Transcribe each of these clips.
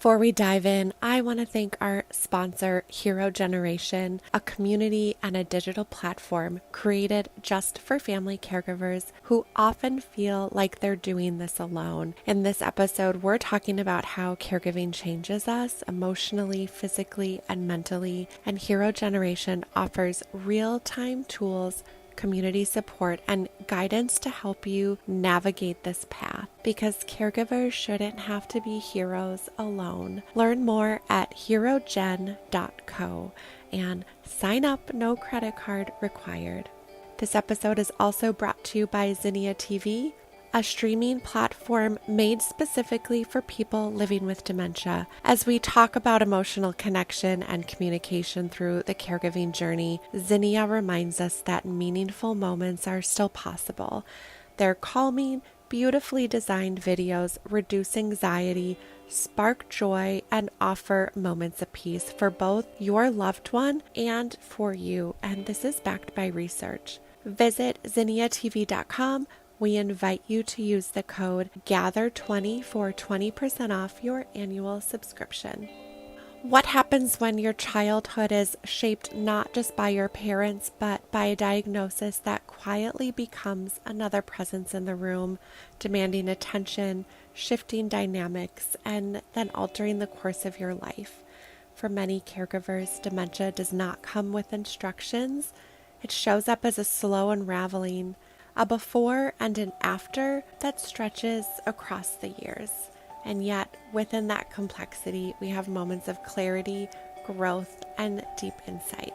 Before we dive in, I want to thank our sponsor, Hero Generation, a community and a digital platform created just for family caregivers who often feel like they're doing this alone. In this episode, we're talking about how caregiving changes us emotionally, physically, and mentally, and Hero Generation offers real-time tools, community support, and guidance to help you navigate this path because caregivers shouldn't have to be heroes alone. Learn more at herogen.co and sign up, no credit card required. This episode is also brought to you by Zinnia TV, a streaming platform made specifically for people living with dementia. As we talk about emotional connection and communication through the caregiving journey, Zinnia reminds us that meaningful moments are still possible. Their calming, beautifully designed videos reduce anxiety, spark joy, and offer moments of peace for both your loved one and for you. And this is backed by research. Visit zinniatv.com. We invite you to use the code GATHER20 for 20% off your annual subscription. What happens when your childhood is shaped not just by your parents, but by a diagnosis that quietly becomes another presence in the room, demanding attention, shifting dynamics, and then altering the course of your life? For many caregivers, dementia does not come with instructions. It shows up as a slow unraveling, a before and an after that stretches across the years. And yet, within that complexity, we have moments of clarity, growth, and deep insight.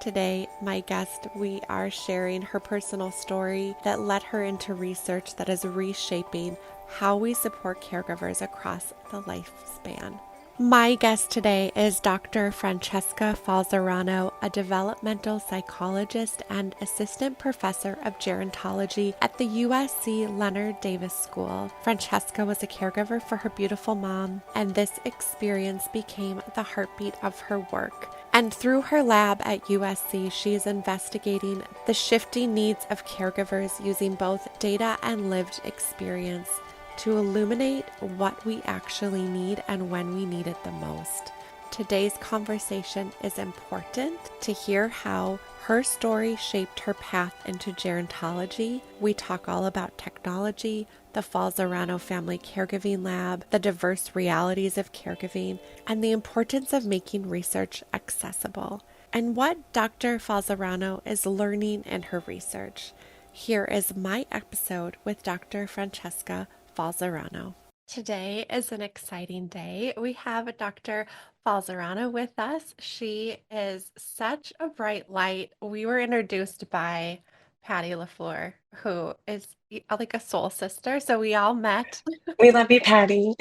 Today, my guest, we are sharing her personal story that led her into research that is reshaping how we support caregivers across the lifespan. My guest today is Dr. Francesca Falzarano, a developmental psychologist and assistant professor of gerontology at the USC Leonard Davis School. Francesca was a caregiver for her beautiful mom, and this experience became the heartbeat of her work. And through her lab at USC, she is investigating the shifting needs of caregivers using both data and lived experience to illuminate what we actually need and when we need it the most. Today's conversation is important to hear how her story shaped her path into gerontology. We talk all about technology, the Falzarano Family Caregiving Lab, the diverse realities of caregiving, and the importance of making research accessible, and what Dr. Falzarano is learning in her research. Here is my episode with Dr. Francesca Falzarano. Today is an exciting day. We have Dr. Falzarano with us. She is such a bright light. We were introduced by Patty LaFleur, who is like a soul sister. So we all met. We love you, Patty.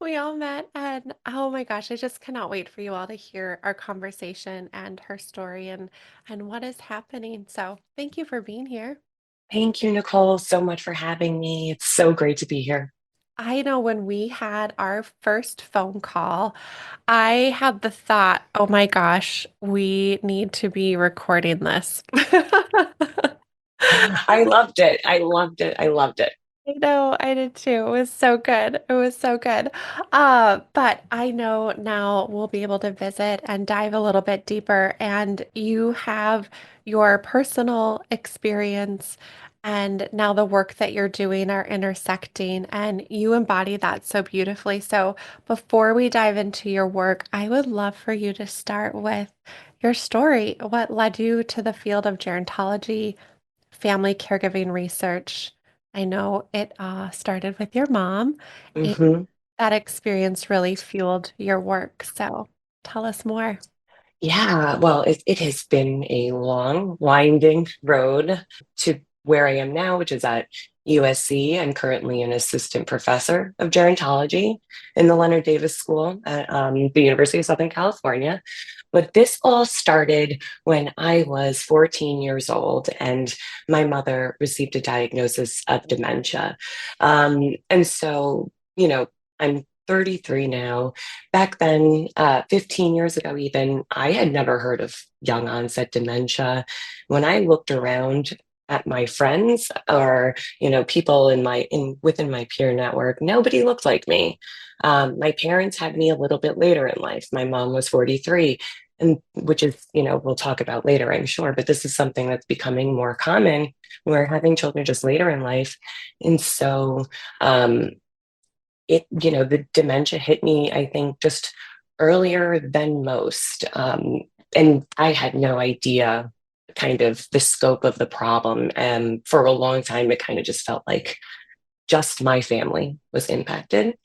We all met, and oh my gosh, I just cannot wait for you all to hear our conversation and her story and what is happening. So thank you for being here. Thank you, Nicole, so much for having me. It's so great to be here. I know when we had our first phone call, I had the thought, oh my gosh, we need to be recording this. I loved it. I loved it. I loved it. I know, I did too. It was so good. It was so good. But I know now we'll be able to visit and dive a little bit deeper. And you have your personal experience, and now the work that you're doing are intersecting, and you embody that so beautifully. So before we dive into your work, I would love for you to start with your story. What led you to the field of gerontology, family caregiving research? I know it started with your mom, and hmm that experience really fueled your work. So tell us more. Yeah, well, it has been a long, winding road to where I am now, which is at USC. I'm currently an assistant professor of gerontology in the Leonard Davis School at the University of Southern California. But this all started when I was 14 years old and my mother received a diagnosis of dementia. And so, I'm 33 now. Back then, 15 years ago, even, I had never heard of young onset dementia. When I looked around, at my friends or, people within my peer network, nobody looked like me. My parents had me a little bit later in life. My mom was 43, and which is, we'll talk about later, I'm sure, but this is something that's becoming more common. We're having children just later in life. And so, um, the dementia hit me, I think, just earlier than most. And I had no idea kind of the scope of the problem. And for a long time, it kind of just felt like just my family was impacted.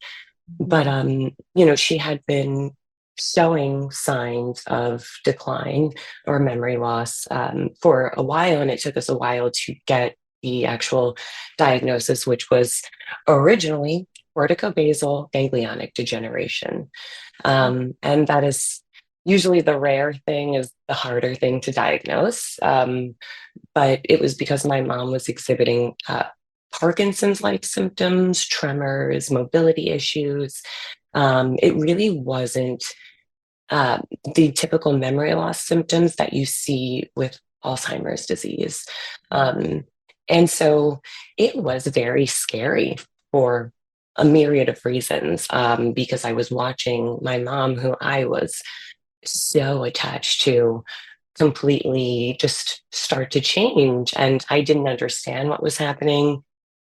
But, Mhm. she had been showing signs of decline or memory loss for a while. And it took us a while to get the actual diagnosis, which was originally corticobasal ganglionic degeneration. And that is usually the rare thing, is the harder thing to diagnose. But it was because my mom was exhibiting Parkinson's like symptoms, tremors, mobility issues. It really wasn't uh, the typical memory loss symptoms that you see with Alzheimer's disease. Um, and so it was very scary for a myriad of reasons, because I was watching my mom, who I was so attached to, completely just start to change. And I didn't understand what was happening.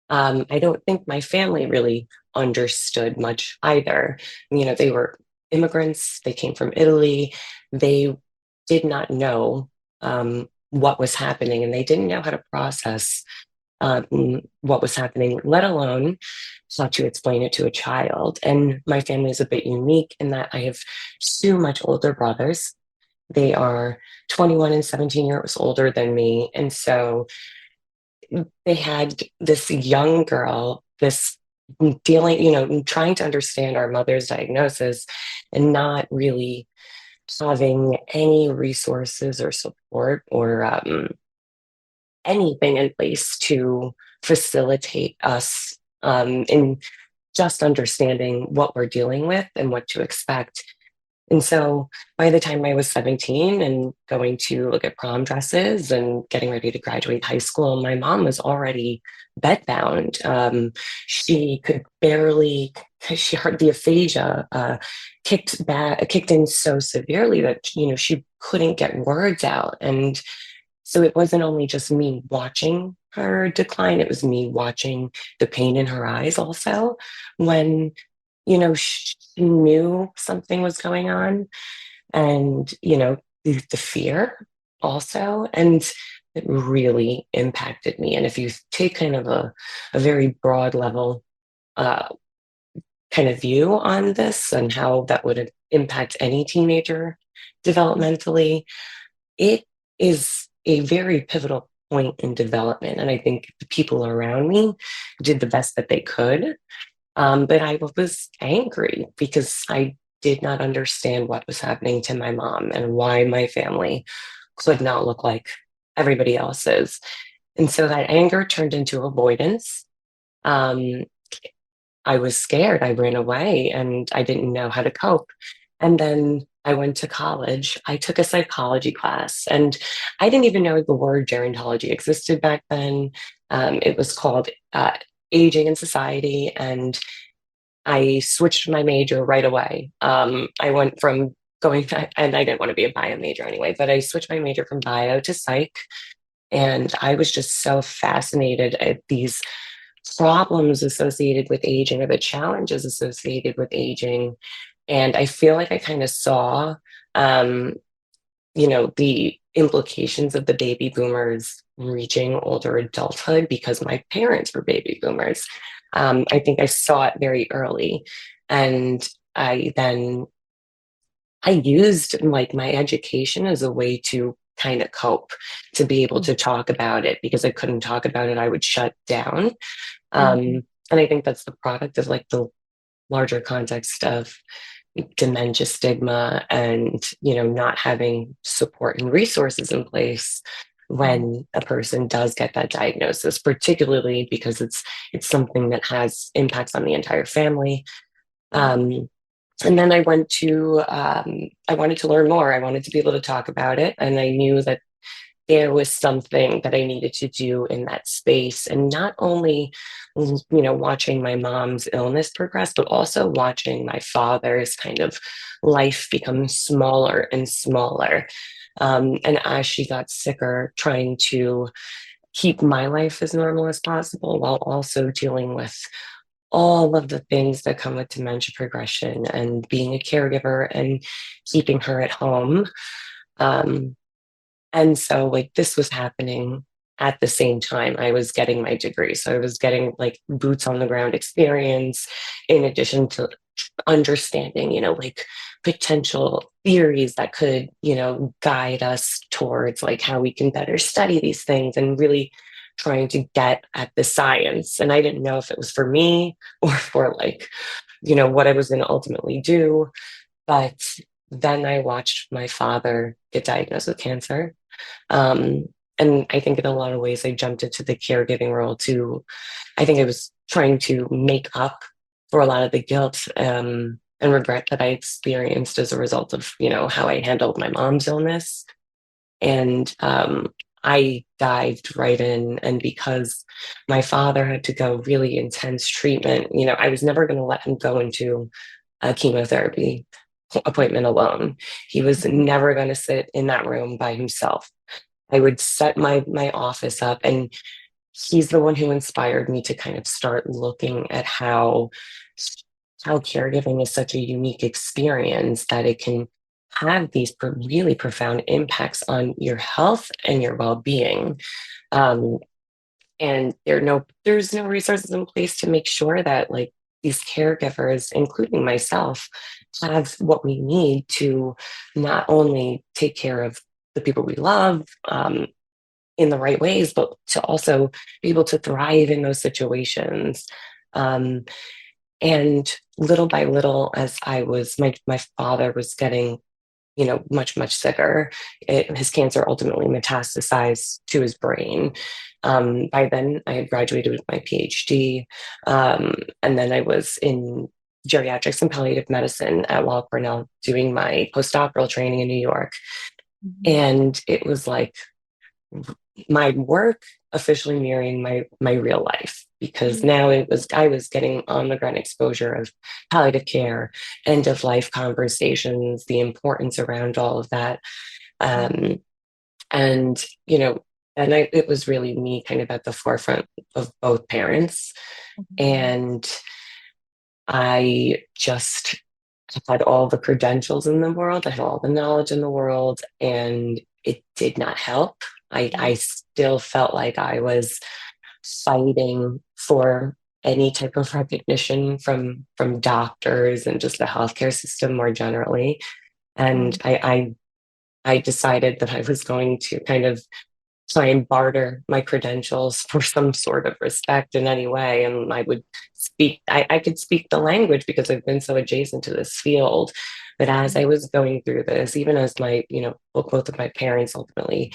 I don't think my family really understood much either. They were immigrants, they came from Italy, they did not know what was happening, and they didn't know how to process what was happening, let alone how to explain it to a child. And my family is a bit unique in that I have two much older brothers. They are 21 and 17 years older than me. And so they had this young girl, this dealing, trying to understand our mother's diagnosis and not really having any resources or support or anything in place to facilitate us in just understanding what we're dealing with and what to expect. And so by the time I was 17 and going to look at prom dresses and getting ready to graduate high school, my mom was already bedbound. She could barely, she heard the aphasia kicked in so severely that, she couldn't get words out. And so it wasn't only just me watching her decline, it was me watching the pain in her eyes also when, she knew something was going on, and, the fear also. And it really impacted me. And if you take kind of a very broad level uh, kind of view on this and how that would impact any teenager developmentally, it is a very pivotal point in development. And I think the people around me did the best that they could. But I was angry because I did not understand what was happening to my mom and why my family could not look like everybody else's. And so that anger turned into avoidance. Um, I was scared. I ran away and I didn't know how to cope. And then I went to college. I took a psychology class, and I didn't even know the word gerontology existed back then. It was called Aging in Society, and I switched my major right away. I went from going, and I didn't want to be a bio major anyway, but I switched my major from bio to psych. And I was just so fascinated at these problems associated with aging, or the challenges associated with aging. And I feel like I kind of saw, um, the implications of the baby boomers reaching older adulthood because my parents were baby boomers. I think I saw it very early. And I then I used like my education as a way to kind of cope, to be able to talk about it, because I couldn't talk about it, I would shut down. Mhm. And I think that's the product of like the larger context of dementia stigma and, not having support and resources in place Mhm. when a person does get that diagnosis, particularly because it's something that has impacts on the entire family. um, and then I wanted to learn more. I wanted to be able to talk about it, and I knew that there was something that I needed to do in that space. And not only, watching my mom's illness progress, but also watching my father's kind of life become smaller and smaller. And as she got sicker, trying to keep my life as normal as possible while also dealing with all of the things that come with dementia progression and being a caregiver and keeping her at home. Um, and so, like, this was happening at the same time I was getting my degree. So I was getting like boots on the ground experience in addition to understanding, like potential theories that could, guide us towards like how we can better study these things and really trying to get at the science. And I didn't know if it was for me or for like, what I was going to ultimately do. But then I watched my father get diagnosed with cancer. Um, and I think in a lot of ways, I jumped into the caregiving role to, I think I was trying to make up for a lot of the guilt and regret that I experienced as a result of, how I handled my mom's illness. And I dived right in. And because my father had to go really intense treatment, I was never going to let him go into a chemotherapy appointment alone. He was never going to sit in that room by himself. I would set my office up, and he's the one who inspired me to kind of start looking at how caregiving is such a unique experience that it can have these really profound impacts on your health and your well-being. Um, and there's no resources in place to make sure that like these caregivers, including myself, have what we need to not only take care of the people we love, in the right ways, but to also be able to thrive in those situations. Um, and little by little, as my father was getting, much, much sicker, his cancer ultimately metastasized to his brain. By then, I had graduated with my PhD. And then I was in geriatrics and palliative medicine at Weill Cornell doing my postdoctoral training in New York. And it was like my work officially mirroring my real life, because now I was getting on the ground exposure of palliative care, end of life conversations, the importance around all of that. um, and it was really me kind of at the forefront of both parents. And I just had all the credentials in the world, I had all the knowledge in the world, and it did not help. I still felt like I was fighting for any type of recognition from doctors and just the healthcare system more generally. And I decided that I was going to kind of try and barter my credentials for some sort of respect in any way. And I would I could speak the language because I've been so adjacent to this field. But as I was going through this, even as both of my parents ultimately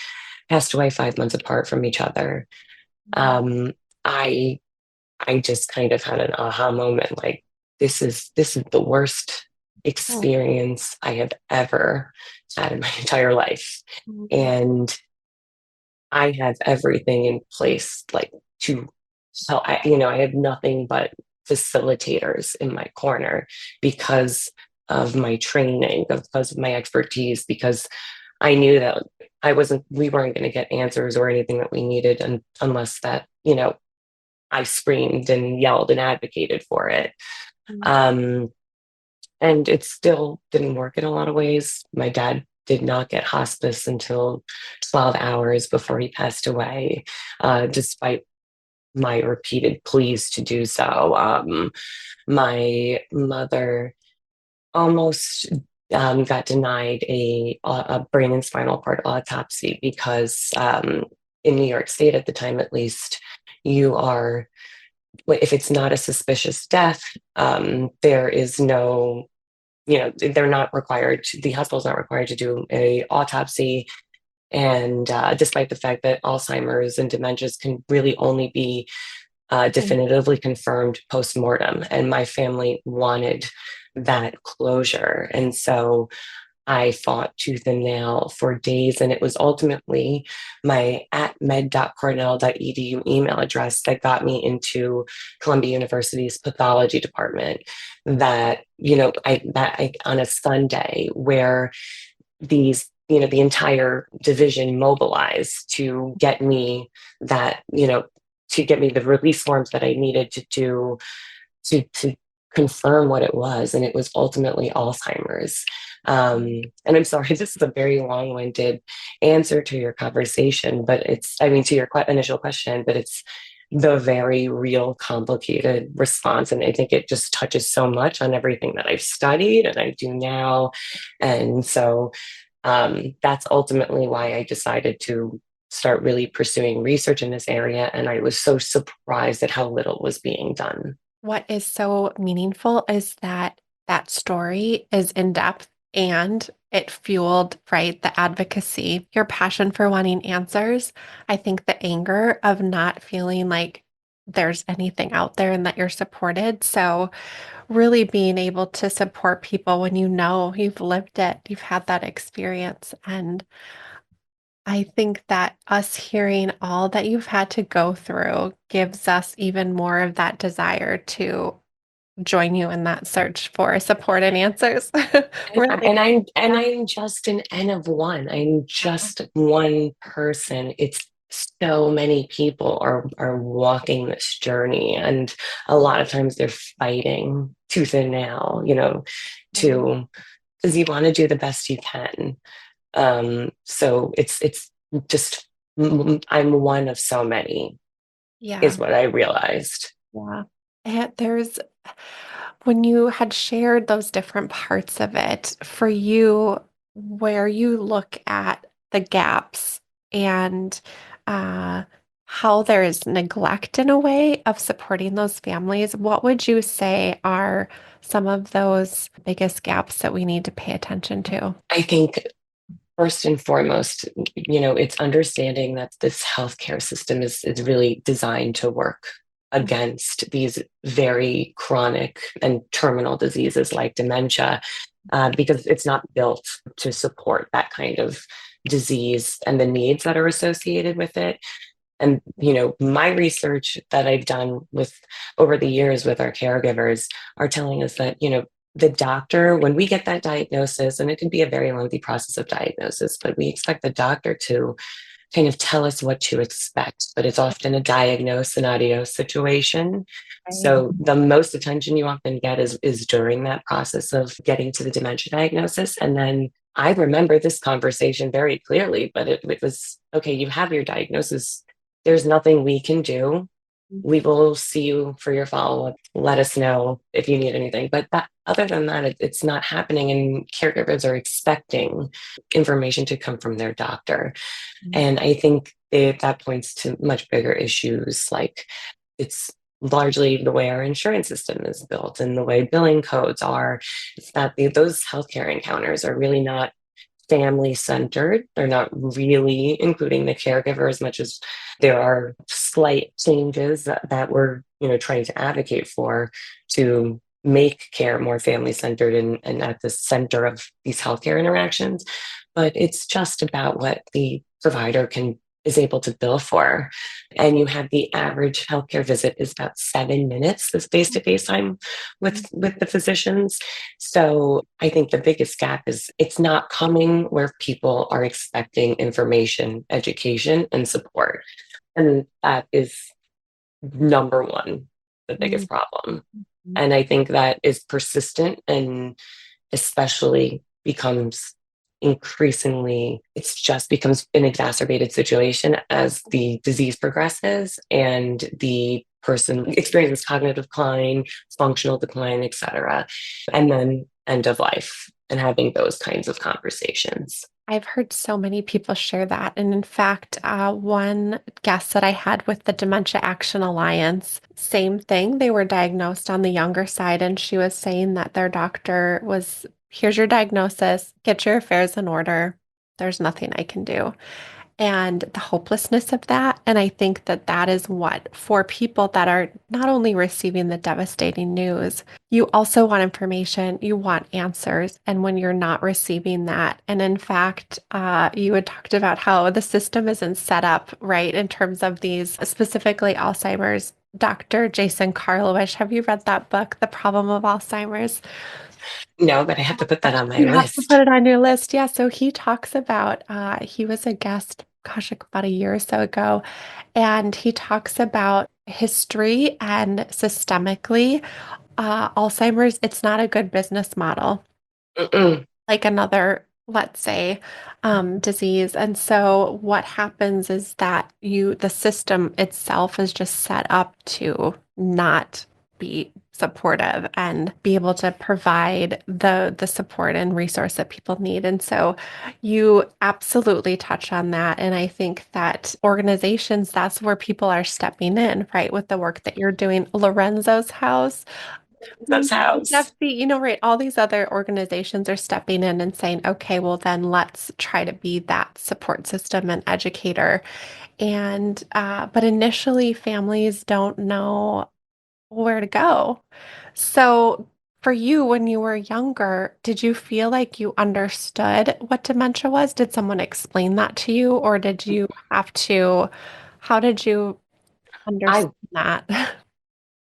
passed away 5 months apart from each other, um, I I just kind of had an aha moment, like this is the worst experience I have ever had in my entire life. And I have everything in place, like to so I have nothing but facilitators in my corner because of my training, because of my expertise, because I knew that we weren't going to get answers or anything that we needed unless that, I screamed and yelled and advocated for it. Um, and it still didn't work in a lot of ways. My dad did not get hospice until 12 hours before he passed away, despite my repeated pleas to do so. My mother almost got denied a brain and spinal cord autopsy because in New York State at the time, at least, you are, if it's not a suspicious death, there is no, they're not required to, the hospital's not required to do a autopsy. And despite the fact that Alzheimer's and dementias can really only be definitively confirmed post-mortem, and my family wanted that closure. And so I fought tooth and nail for days. And it was ultimately my at med.cornell.edu email address that got me into Columbia University's pathology department. That on a Sunday where the entire division mobilized to get me that, to get me the release forms that I needed to do to confirm what it was, and it was ultimately Alzheimer's. And I'm sorry, this is a very long-winded answer to your conversation, but to your initial question, but it's the very real, complicated response, and I think it just touches so much on everything that I've studied and I do now, and so that's ultimately why I decided to start really pursuing research in this area, and I was so surprised at how little was being done. What is so meaningful is that that story is in depth and it fueled, right, the advocacy, your passion for wanting answers. I think the anger of not feeling like there's anything out there and that you're supported. So, really being able to support people when you know you've lived it, you've had that experience. And I think that us hearing all that you've had to go through gives us even more of that desire to join you in that search for support and answers. Really. Yeah. I'm just an N of one. I'm just one person. It's so many people are walking this journey, and a lot of times they're fighting tooth and nail, to because you want to do the best you can. So it's just I'm one of so many, Yeah. is what I realized. Yeah. And there's when you had shared those different parts of it, for you, where you look at the gaps and uh, how there is neglect in a way of supporting those families, what would you say are some of those biggest gaps that we need to pay attention to? I think first and foremost, it's understanding that this healthcare system is really designed to work against these very chronic and terminal diseases like dementia, because it's not built to support that kind of disease and the needs that are associated with it. And my research that I've done with over the years with our caregivers are telling us that the doctor, when we get that diagnosis, and it can be a very lengthy process of diagnosis, but we expect the doctor to kind of tell us what to expect, but it's often a diagnose and adios situation. Right. So the most attention you often get is during that process of getting to the dementia diagnosis. And then I remember this conversation very clearly, but it was okay, you have your diagnosis. There's nothing we can do. We will see you for your follow up. Let us know if you need anything. But other than that, it's not happening. And caregivers are expecting information to come from their doctor. And I think that points to much bigger issues, like it's largely the way our insurance system is built and the way billing codes are. It's that those healthcare encounters are really not family centered. They're not really including the caregiver as much as there are slight changes that we're trying to advocate for to make care more family centered and at the center of these healthcare interactions. But it's just about what the provider is able to bill for. And you have the average healthcare visit is about 7 minutes, this face-to-face time with the physicians. So I think the biggest gap is it's not coming where people are expecting information, education, and support. And that is number one, the biggest problem. And I think that is persistent and especially becomes increasingly, it's just becomes an exacerbated situation as the disease progresses and the person experiences cognitive decline, functional decline, etc. And then end of life and having those kinds of conversations. I've heard so many people share that. And in fact, one guest that I had with the Dementia Action Alliance, same thing. They were diagnosed on the younger side, and she was saying that their doctor was, here's your diagnosis, get your affairs in order. There's nothing I can do. and the hopelessness of that. And I think that that is what, for people that are not only receiving the devastating news, you also want information, you want answers. And when you're not receiving that, and in fact, you had talked about how the system isn't set up right in terms of these, specifically Alzheimer's. Dr. Jason Karlowich, have you read that book, The Problem of Alzheimer's? No, but I have to put that on my You have to put list. it on your list. Yeah. So he talks about, he was a guest, gosh, like about a year or so ago, and he talks about history and systemically, Alzheimer's, it's not a good business model Mm-mm. like another, let's say, disease. And so what happens is that the system itself is just set up to not be supportive and be able to provide the support and resource that people need. And so you absolutely touch on that. And I think that organizations, that's where people are stepping in, right? With the work that you're doing. Lorenzo's House. That's house. Definitely, right, all these other organizations are stepping in and saying, okay, well, then let's try to be that support system and educator. And, but initially, families don't know where to go. So, for you, when you were younger, did you feel like you understood what dementia was? Did someone explain that to you, or did you have to, how did you I understand that?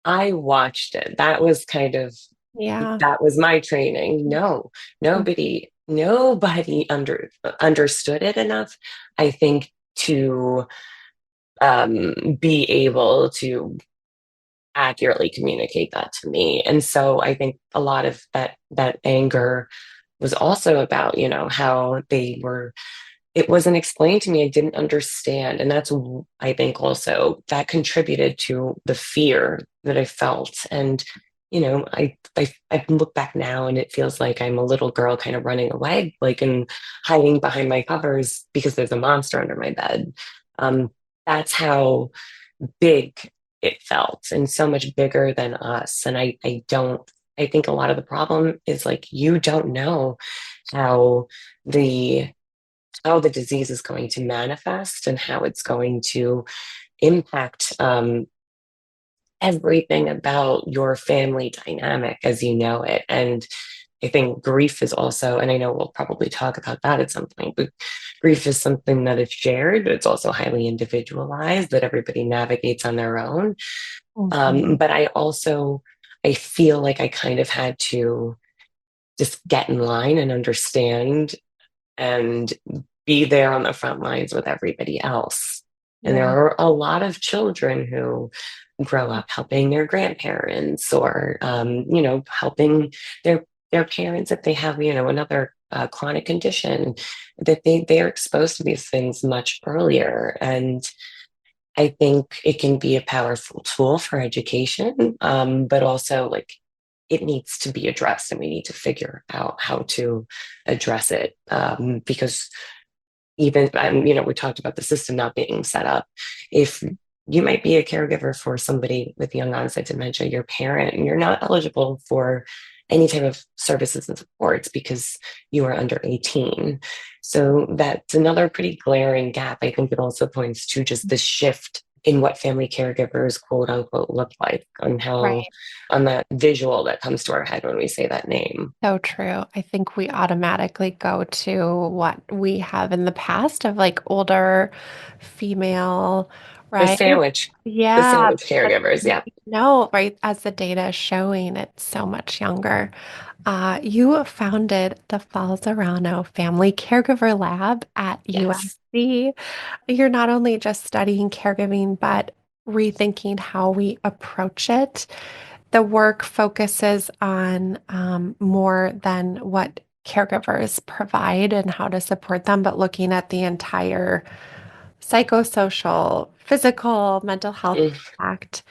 I watched it. That was Yeah. that was my training. No, nobody understood it enough, I think, to be able to accurately communicate that to me. And so I think a lot of that anger was also about, how it wasn't explained to me. I didn't understand. And that's, I think, also that contributed to the fear that I felt. And, I look back now and it feels like I'm a little girl kind of running away, like, and hiding behind my covers because there's a monster under my bed. Um, that's how big it felt, and so much bigger than us. And I think a lot of the problem is, like, you don't know how the the disease is going to manifest and how it's going to impact everything about your family dynamic as you know it. And I think grief is also, and I know we'll probably talk about that at some point, but grief is something that is shared, but it's also highly individualized, that everybody navigates on their own. Mhm. But I feel like I kind of had to just get in line and understand and be there on the front lines with everybody else. And there Yeah. are a lot of children who grow up helping their grandparents, or, helping their parents if they have, another chronic condition, that they're exposed to these things much earlier. And I think it can be a powerful tool for education, but also, like, it needs to be addressed, and we need to figure out how to address it, because even, we talked about the system not being set up. If you might be a caregiver for somebody with young onset dementia, your parent, and you're not eligible for any type of services and supports because you are under 18. So that's another pretty glaring gap. I think it also points to just the shift in what family caregivers, quote unquote, look like, on how, Right. on that visual that comes to our head when we say that name. So true. I think we automatically go to what we have in the past of like older female, The right? sandwich, the Yeah. sandwich caregivers. Yeah. No, right. As the data is showing, it's so much younger. You founded the Falzarano Family Caregiver Lab at Yes. USC. You're not only just studying caregiving, but rethinking how we approach it. The work focuses on more than what caregivers provide and how to support them, but looking at the entire psychosocial, physical, mental health Mm. impact.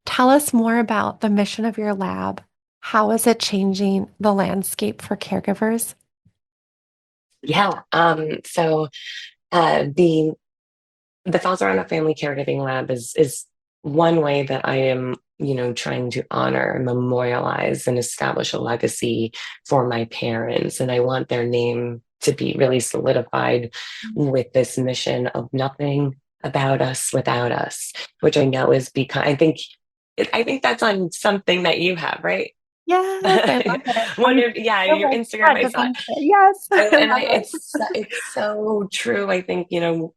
Tell us more about the mission of your lab. How is it changing the landscape for caregivers? Yeah. The Falzarano Family Caregiving Lab is one way that I am, trying to honor, memorialize, and establish a legacy for my parents. And I want their name to be really solidified with this mission of nothing about us without us, which I know is because I think that's on something that you have, right? Yes, I love it. Yeah, So your much Instagram, fun I to saw. think that. Yes, I love It's so true. I think,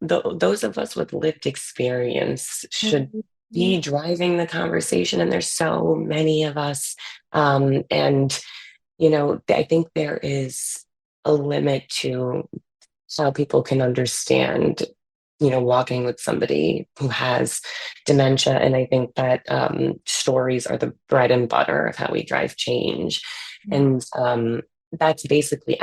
those of us with lived experience it. should be driving the conversation, and there's so many of us. And I think there is a limit to how people can understand, walking with somebody who has dementia. And I think that stories are the bread and butter of how we drive change. And that's basically,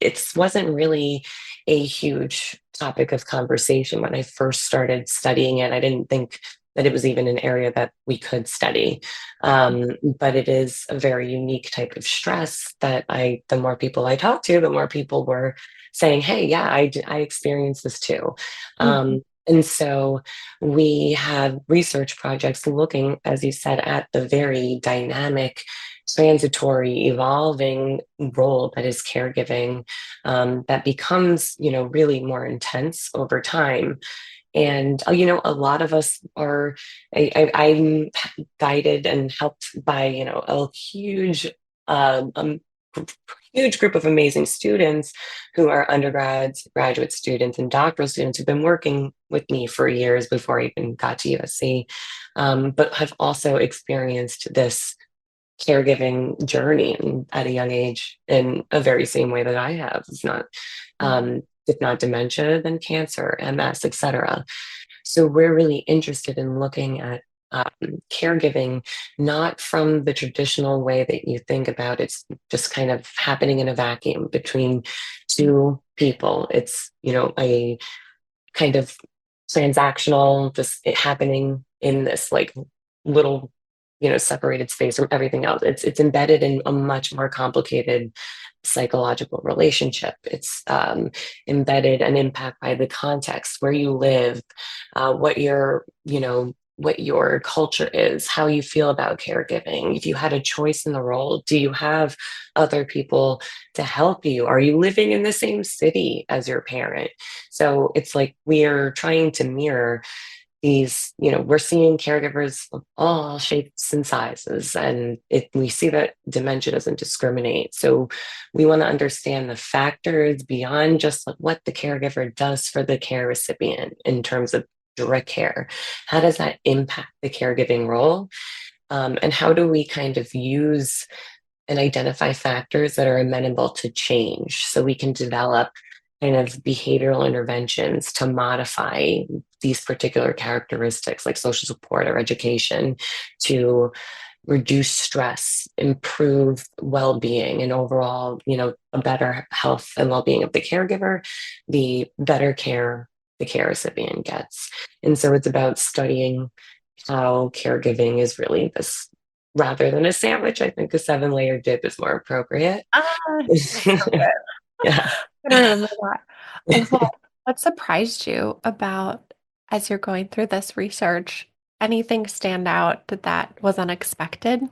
it wasn't really a huge topic of conversation when I first started studying it. I didn't think that it was even an area that we could study. But it is a very unique type of stress that the more people I talked to, the more people were saying, hey, yeah, I experienced this too. Mhm. And so we have research projects looking, as you said, at the very dynamic, transitory, evolving role that is caregiving, that becomes, really more intense over time. And, a lot of us I'm guided and helped by, a huge group of amazing students who are undergrads, graduate students, and doctoral students who've been working with me for years before I even got to USC, but have also experienced this caregiving journey at a young age in a very same way that I have. It's not, if not dementia, then cancer, MS, etc. So we're really interested in looking at caregiving, not from the traditional way that you think about it's just kind of happening in a vacuum between two people. It's, a kind of transactional, just it happening in this like little, separated space from everything else. It's embedded in a much more complicated psychological relationship. It's embedded and impact by the context where you live, what your culture is, how you feel about caregiving. If you had a choice in the role, do you have other people to help you? Are you living in the same city as your parent? So it's like we're trying to mirror we're seeing caregivers of all shapes and sizes, and we see that dementia doesn't discriminate. So we want to understand the factors beyond just like what the caregiver does for the care recipient in terms of direct care. How does that impact the caregiving role? And how do we kind of use and identify factors that are amenable to change so we can develop kind of behavioral interventions to modify these particular characteristics like social support or education to reduce stress, improve well-being, and overall, a better health and well-being of the caregiver, the better care the care recipient gets. And so it's about studying how caregiving is really this rather than a sandwich. I think a 7-layer dip is more appropriate. That's so good. Yeah. I remember that. What surprised you about as you're going through this research? Anything stand out that was unexpected?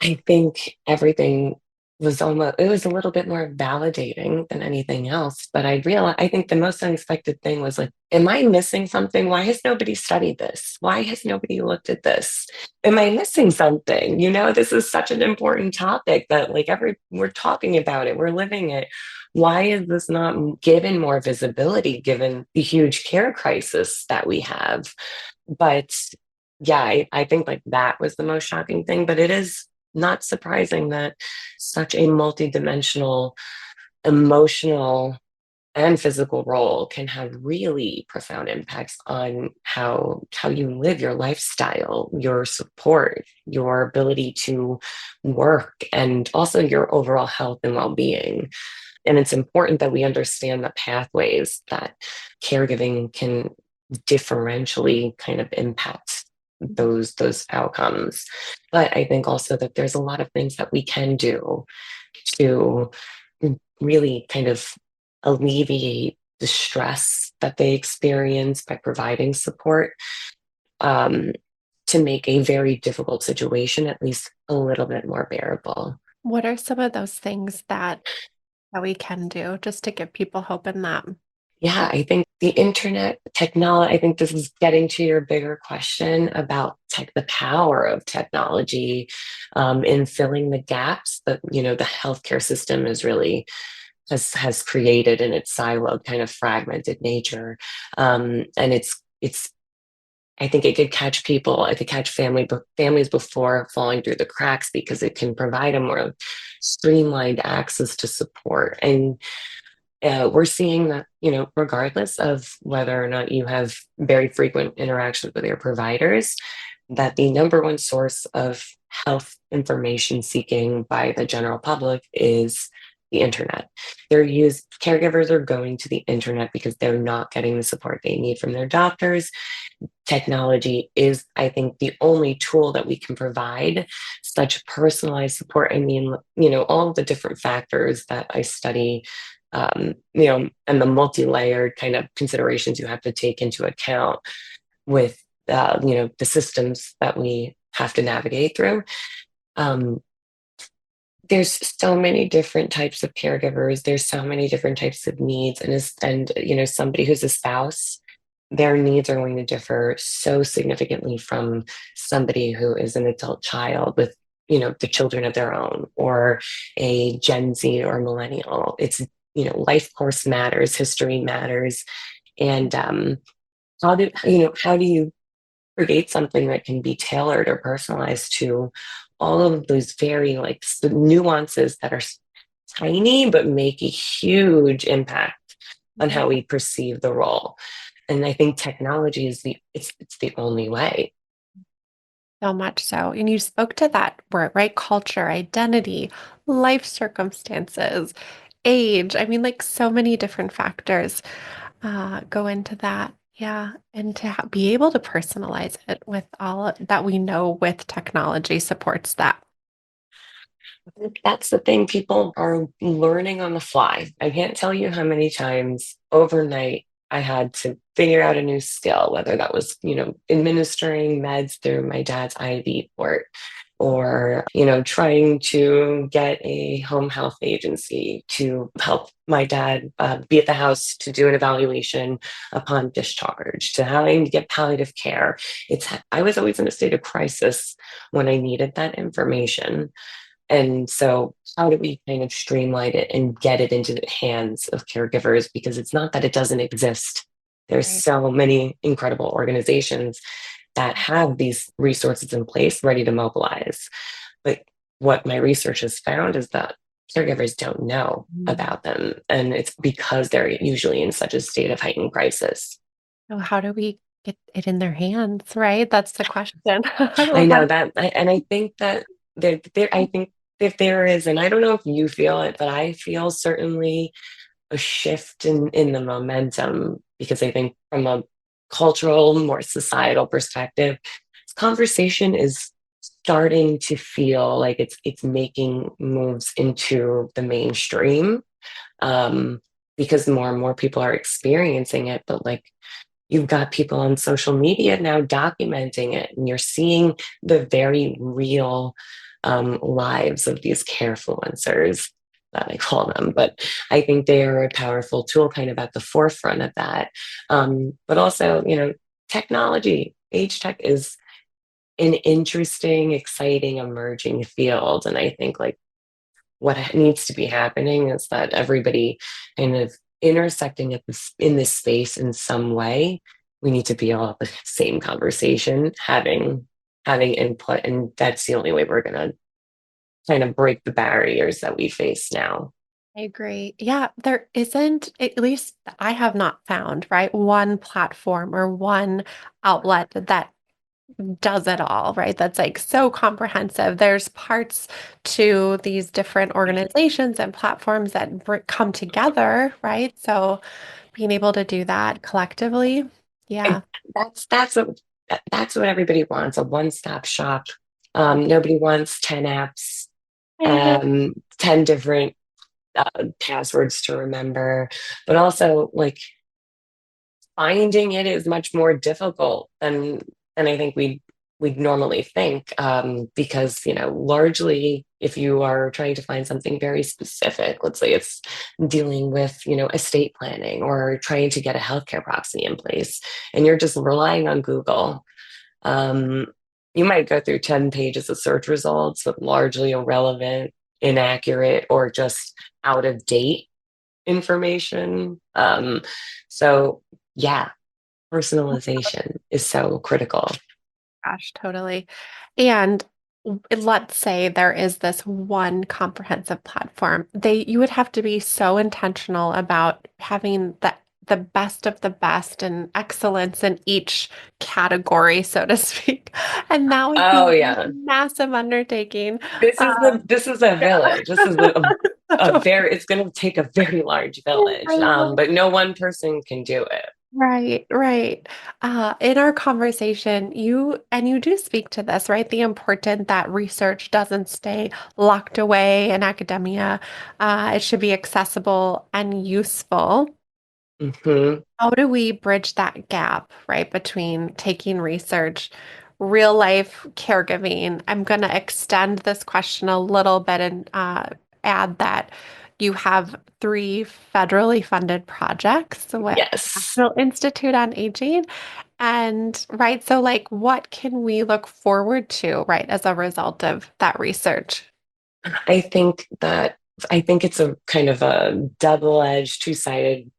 I think everything it was a little bit more validating than anything else. But I think the most unexpected thing was like, am I missing something? Why has nobody studied this? Why has nobody looked at this? Am I missing something? This is such an important topic that like we're talking about it, we're living it. Why is this not given more visibility given the huge care crisis that we have? But yeah, I think like that was the most shocking thing. But it is not surprising that such a multidimensional, emotional, and physical role can have really profound impacts on how you live your lifestyle, your support, your ability to work, and also your overall health and well-being. And it's important that we understand the pathways that caregiving can differentially kind of impact those outcomes. But I think also that there's a lot of things that we can do to really kind of alleviate the stress that they experience by providing support, um, to make a very difficult situation at least a little bit more bearable. What are some of those things that that we can do just to give people hope in that. Yeah, I think the internet technology, I think this is getting to your bigger question about the power of technology in filling the gaps that, the healthcare system is really has created in its siloed kind of fragmented nature. And it's I think it could catch people, it could catch families before falling through the cracks because it can provide a more streamlined access to support. And we're seeing that, regardless of whether or not you have very frequent interactions with your providers, that the number one source of health information seeking by the general public is the internet. Caregivers are going to the internet because they're not getting the support they need from their doctors. Technology is, I think, the only tool that we can provide such personalized support. I mean, all of the different factors that I study, and the multi-layered kind of considerations you have to take into account with, the systems that we have to navigate through. Um, there's so many different types of caregivers. There's so many different types of needs, and somebody who's a spouse, their needs are going to differ so significantly from somebody who is an adult child with, the children of their own, or a Gen Z or millennial. It's, life course matters, history matters, and how do you create something that can be tailored or personalized to all of those very like nuances that are tiny but make a huge impact on Yeah, how we perceive the role. And I think technology is it's the only way. so much so. And you spoke to that word, right? Culture, identity, life circumstances, age. I mean, like so many different factors go into that. Yeah. And to be able to personalize it with that we know with technology supports that. That's the thing. People are learning on the fly. I can't tell you how many times overnight I had to figure out a new skill, whether that was, administering meds through my dad's IV port, or, trying to get a home health agency to help my dad be at the house to do an evaluation upon discharge, to having to get palliative care. I was always in a state of crisis when I needed that information. And so, how do we kind of streamline it and get it into the hands of caregivers? Because it's not that it doesn't exist. There's Right. so many incredible organizations that have these resources in place ready to mobilize. But what my research has found is that caregivers don't know Mm. about them. And it's because they're usually in such a state of heightened crisis. So how do we get it in their hands, right? That's the question. I How know that, and I think that I think if there is, and I don't know if you feel it, but I feel certainly a shift in the momentum, because I think from a cultural, more societal perspective, this conversation is starting to feel like it's making moves into the mainstream, um, because more and more people are experiencing it. But like, you've got people on social media now documenting it, and you're seeing the very real lives of these carefluencers, that I call them. But I think they are a powerful tool kind of at the forefront of that. But also, technology, age tech is an interesting, exciting, emerging field. And I think like what needs to be happening is that everybody kind of intersecting in this space in some way. We need to be all at the same conversation, having input, and that's the only way we're going to kind of break the barriers that we face now. I agree. Yeah, there isn't, at least I have not found, right? One platform or one outlet that does it all, right? That's like so comprehensive. There's parts to these different organizations and platforms that come together, right? So being able to do that collectively, And yeah. that's what everybody wants, a one-stop shop. Nobody wants 10 apps, I know. 10 different passwords to remember, but also like finding it is much more difficult than I think we'd normally think, because, largely if you are trying to find something very specific, let's say it's dealing with, estate planning or trying to get a healthcare proxy in place, and you're just relying on Google, um, you might go through 10 pages of search results with largely irrelevant, inaccurate, or just out of date information. So, yeah, personalization is so critical. Gosh, totally. And let's say there is this one comprehensive platform. You would have to be so intentional about having the best of the best and excellence in each category, so to speak. And that would Oh, be a yeah. massive undertaking. This is a Yeah. village. This is a very, it's going to take a very large village, but no one person can do it. Right, right. In our conversation, you do speak to this, right? The important that research doesn't stay locked away in academia. It should be accessible and useful. Hmm. How do we bridge that gap, right, between taking research, real life caregiving? I'm going to extend this question a little bit and add that you have three federally funded projects with Yes. National Institute on Aging. And right, so like what can we look forward to, right, as a result of that research? I think that I think it's a kind of a double-edged, two-sided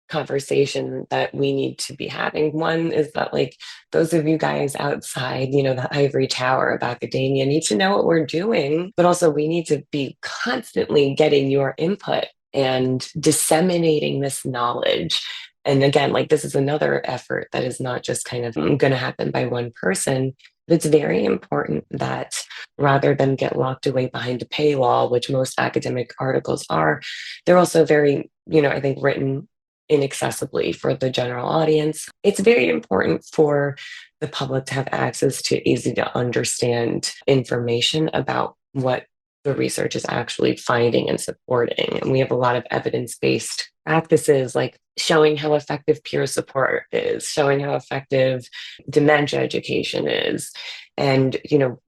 conversation that we need to be having. One is that, like, those of you guys outside, the ivory tower of academia need to know what we're doing, but also we need to be constantly getting your input and disseminating this knowledge. And again, like, this is another effort that is not just kind of going to happen by one person. But it's very important that rather than get locked away behind a paywall, which most academic articles are, they're also very, I think, written inaccessibly for the general audience. It's very important for the public to have access to easy to understand information about what the research is actually finding and supporting. And we have a lot of evidence based practices, like showing how effective peer support is, showing how effective dementia education is. And,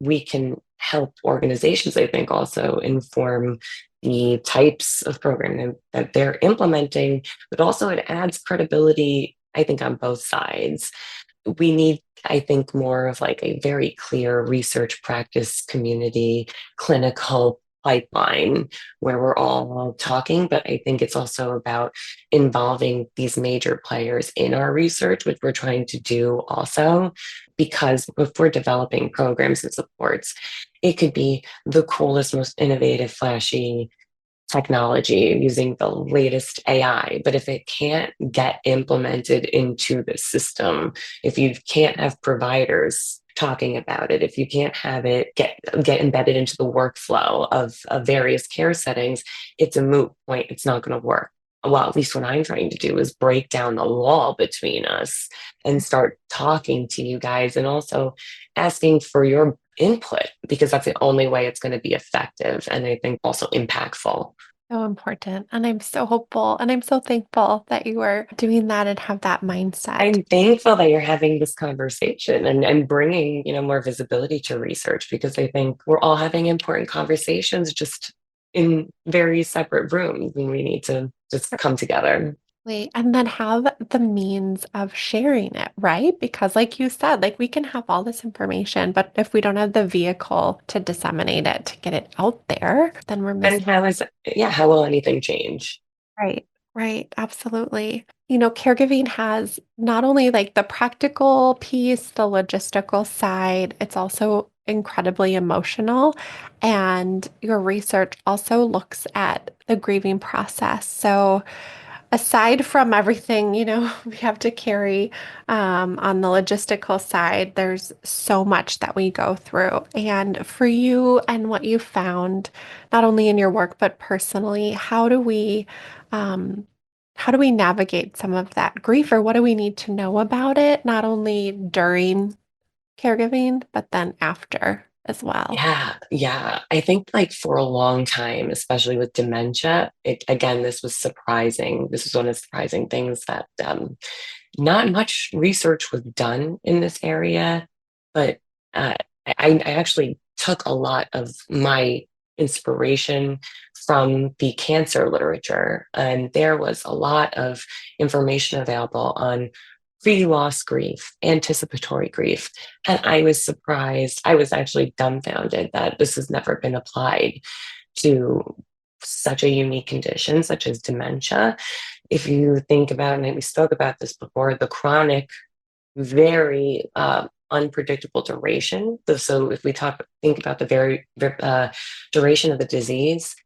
we can help organizations, I think, also inform the types of programming that they're implementing, but also it adds credibility, I think, on both sides. We need, I think, more of like a very clear research practice community, clinical pipeline where we're all talking. But I think it's also about involving these major players in our research, which we're trying to do also, because if we're developing programs and supports, it could be the coolest, most innovative, flashy technology using the latest AI. But if it can't get implemented into the system, if you can't have providers talking about it, if you can't have it get embedded into the workflow of various care settings, it's a moot point. It's not going to work. Well, at least what I'm trying to do is break down the wall between us and start talking to you guys, and also asking for your input, because that's the only way it's going to be effective and I think also impactful. So important. And I'm so hopeful and I'm so thankful that you are doing that and have that mindset. I'm thankful that you're having this conversation and bringing, more visibility to research, because I think we're all having important conversations just in very separate rooms, and we need to just come together. And then have the means of sharing it, right? Because, like you said, like we can have all this information, but if we don't have the vehicle to disseminate it, to get it out there, then we're And missing. how will anything change? Right, right, absolutely. Caregiving has not only like the practical piece, the logistical side, it's also incredibly emotional. And your research also looks at the grieving process. So, aside from everything, we have to carry on the logistical side, there's so much that we go through. And for you and what you found, not only in your work, but personally, um, how do we navigate some of that grief, or what do we need to know about it, not only during caregiving, but then after as well? Yeah, yeah. I think, like, for a long time, especially with dementia, again, this was surprising. This was one of the surprising things that not much research was done in this area, but uh, I actually took a lot of my inspiration from the cancer literature, and there was a lot of information available on pre-loss grief, anticipatory grief. And I was surprised. I was actually dumbfounded that this has never been applied to such a unique condition, such as dementia. If you think about, and we spoke about this before, the chronic, very unpredictable duration. So if we think about the very duration of the disease,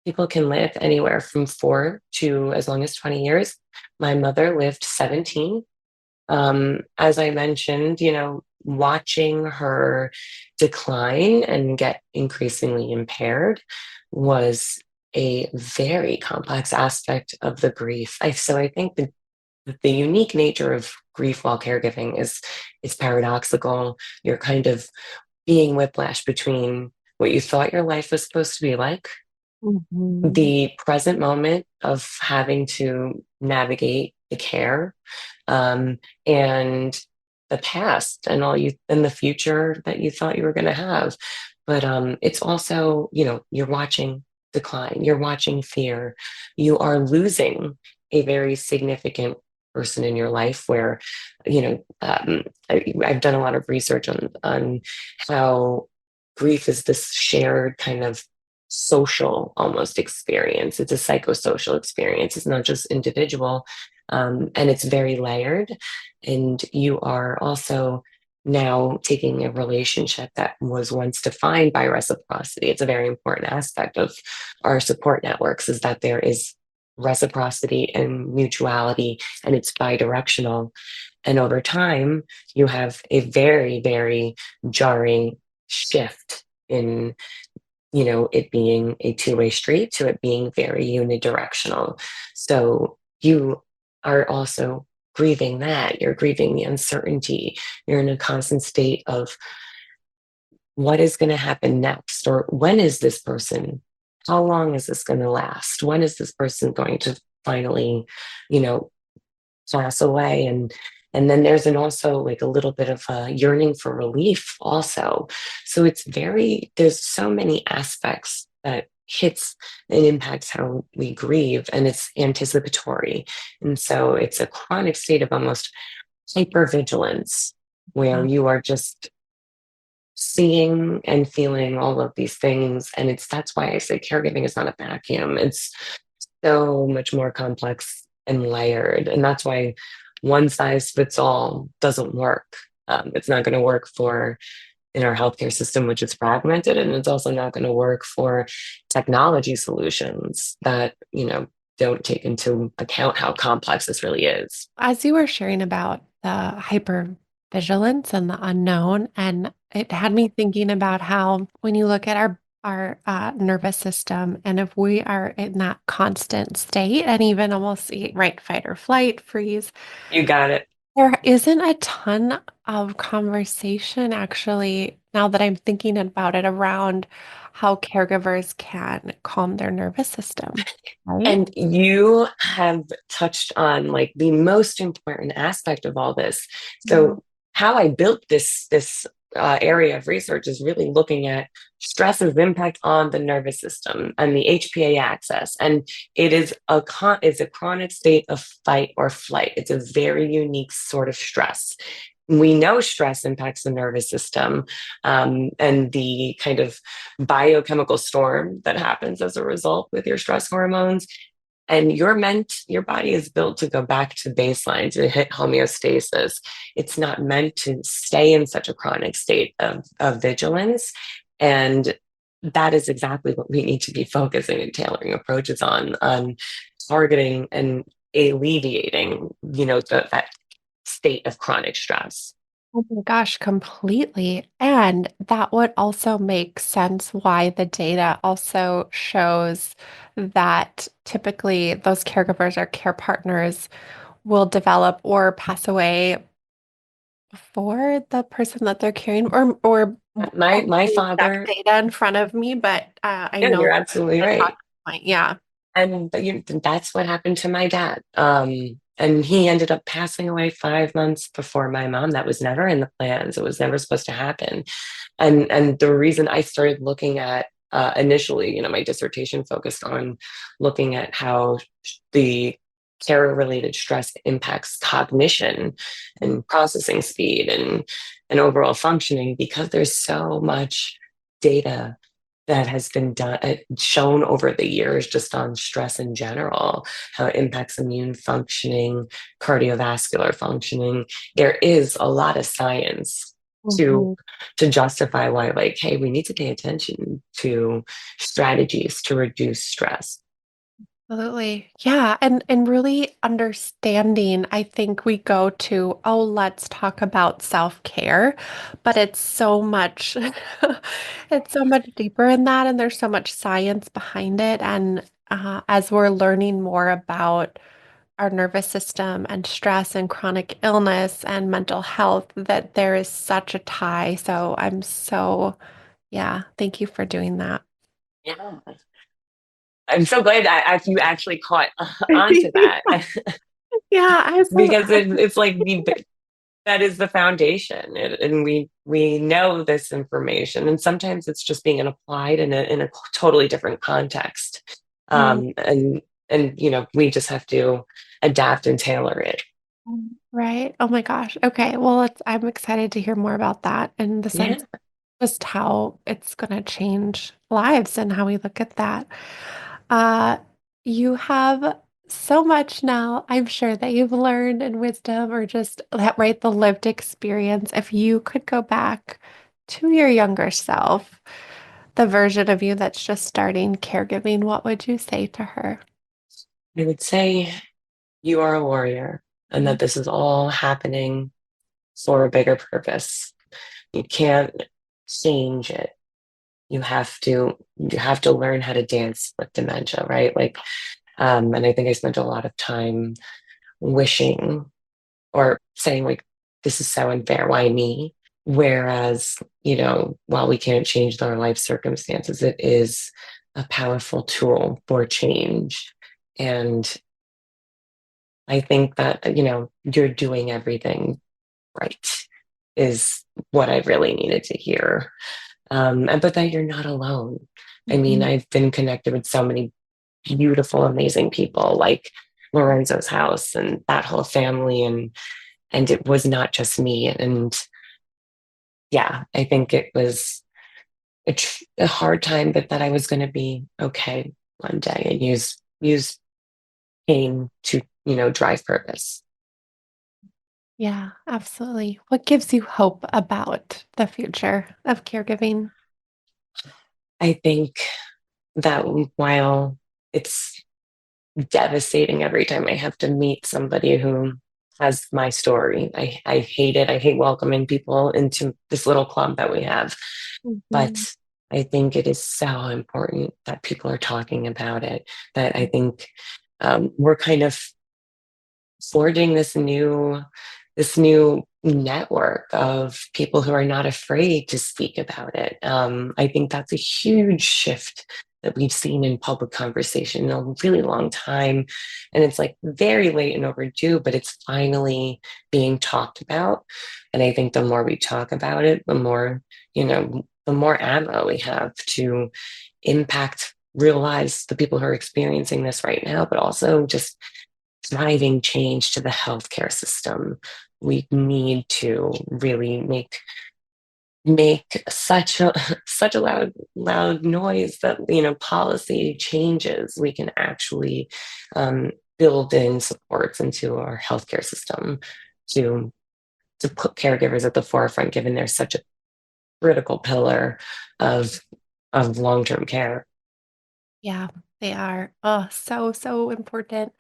people can live anywhere from 4 to as long as 20 years. My mother lived 17. As I mentioned, watching her decline and get increasingly impaired was a very complex aspect of the grief. So I think the unique nature of grief while caregiving is paradoxical. You're kind of being whiplash between what you thought your life was supposed to be like, Mhm. the present moment of having to navigate the care, and the past and all you and the future that you thought you were going to have. But it's also, you're watching decline, you're watching fear, you are losing a very significant person in your life where, I've done a lot of research on how grief is this shared kind of social almost experience. It's a psychosocial experience. It's not just individual, and it's very layered. And you are also now taking a relationship that was once defined by reciprocity. It's a very important aspect of our support networks is that there is reciprocity and mutuality, and it's bi-directional. And over time, you have a very, very jarring shift in it being a two-way street to it being very unidirectional. So you are also grieving that. You're grieving the uncertainty. You're in a constant state of what is going to happen next, or when is this person? How long is this going to last? When is this person going to finally, you know, pass away? And then there's also like a little bit of a yearning for relief also. So there's so many aspects that hits and impacts how we grieve, and it's anticipatory. And so it's a chronic state of almost hypervigilance where Yeah. you are just seeing and feeling all of these things. And that's why I say caregiving is not a vacuum. It's so much more complex and layered. And that's why one size fits all doesn't work. It's not going to work for in our healthcare system, which is fragmented, and it's also not going to work for technology solutions that, don't take into account how complex this really is. As you were sharing about the hypervigilance and the unknown, and it had me thinking about how when you look at our nervous system, and if we are in that constant state, and even almost right fight or flight, freeze, You got it. there isn't a ton of conversation actually, now that I'm thinking about it, around how caregivers can calm their nervous system, right? And you have touched on like the most important aspect of all this. Mhm. So how I built this area of research is really looking at stress's impact on the nervous system and the HPA axis. And it is is a chronic state of fight or flight. It's a very unique sort of stress. We know stress impacts the nervous system, and the kind of biochemical storm that happens as a result with your stress hormones. And your body is built to go back to baseline, to hit homeostasis. It's not meant to stay in such a chronic state of vigilance. And that is exactly what we need to be focusing and tailoring approaches on targeting and alleviating, that state of chronic stress. Oh my gosh, completely. And that would also make sense why the data also shows that typically those caregivers or care partners will develop or pass away before the person that they're caring, or My I don't have my the exact father, data in front of me, but I yeah, know you're absolutely the talking right. point. Yeah. And that's what happened to my dad. And he ended up passing away 5 months before my mom. That was never in the plans. It was never supposed to happen. And the reason I started looking at initially, my dissertation focused on looking at how the care related stress impacts cognition and processing speed and overall functioning, because there's so much data that has been done shown over the years just on stress in general, how it impacts immune functioning, cardiovascular functioning. There is a lot of science to Mhm. to justify why, like, hey, we need to pay attention to strategies to reduce stress. Absolutely. Yeah. And really understanding, I think we go to, oh, let's talk about self-care, but it's so much, it's so much deeper in that, and there's so much science behind it. And as we're learning more about our nervous system and stress and chronic illness and mental health, that there is such a tie. So yeah, thank you for doing that. Yeah, I'm so glad that you actually caught on to that. Yeah, I so Because it's like that is the foundation. And we know this information, and sometimes it's just being applied in a totally different context. Mm, And we just have to adapt and tailor it. right. Oh my gosh. Okay. Well, I'm excited to hear more about that in the Yeah. sense just how it's going to change lives and how we look at that. Uh, you have so much now, I'm sure, that you've learned and wisdom, or just that, right, the lived experience. If you could go back to your younger self, the version of you that's just starting caregiving, what would you say to her? I would say you are a warrior, and that this is all happening for a bigger purpose. You can't change it. You have to learn how to dance with dementia, right? Like, and I think I spent a lot of time wishing or saying, like, this is so unfair, why me? Whereas, while we can't change our life circumstances, it is a powerful tool for change. And I think that, you're doing everything right is what I really needed to hear. And but that you're not alone. I mean, Mhm. I've been connected with so many beautiful, amazing people, like Lorenzo's house and that whole family, and it was not just me. And yeah, I think it was a hard time, but that I was going to be okay one day, and use pain to drive purpose. Yeah, absolutely. What gives you hope about the future of caregiving? I think that while it's devastating every time I have to meet somebody who has my story, I hate it. I hate welcoming people into this little club that we have. But Mhm. I think it is so important that people are talking about it, that I think we're kind of forging this new network of people who are not afraid to speak about it. I think that's a huge shift that we've seen in public conversation in a really long time. And it's like very late and overdue, but it's finally being talked about. And I think the more we talk about it, the more ammo we have to impact real lives, the people who are experiencing this right now, but also just driving change to the healthcare system. We need to really make such a loud noise that policy changes. We can actually build in supports into our healthcare system to to put caregivers at the forefront, given they're such a critical pillar of long-term care. Yeah, they are. Oh, so, so important.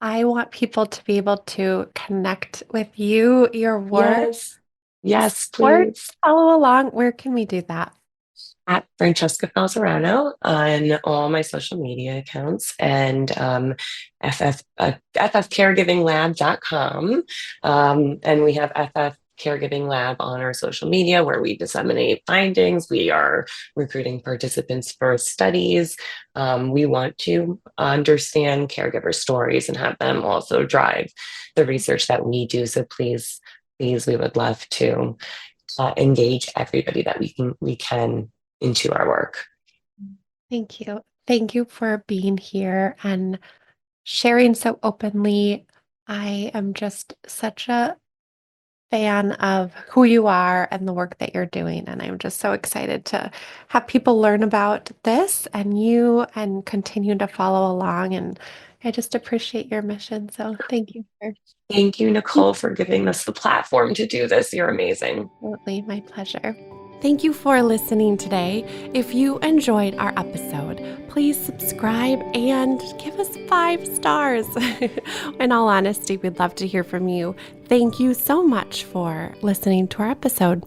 I want people to be able to connect with you, your work, Yes, yes, or please. follow along. Where can we do that? At Francesca Falzarano on all my social media accounts, and FFcaregivinglab.com. And we have FF caregiving lab on our social media where we disseminate findings. We are recruiting participants for studies. We want to understand caregiver stories and have them also drive the research that we do. So please, we would love to engage everybody that we can into our work. Thank you. Thank you for being here and sharing so openly. I am just such a fan of who you are and the work that you're doing. And I'm just so excited to have people learn about this and you and continue to follow along. And I just appreciate your mission. So thank you for Thank you, Nicole, for giving us the platform to do this. You're amazing. absolutely my pleasure. Thank you for listening today. If you enjoyed our episode, please subscribe and give us 5 stars. In all honesty, we'd love to hear from you. Thank you so much for listening to our episode.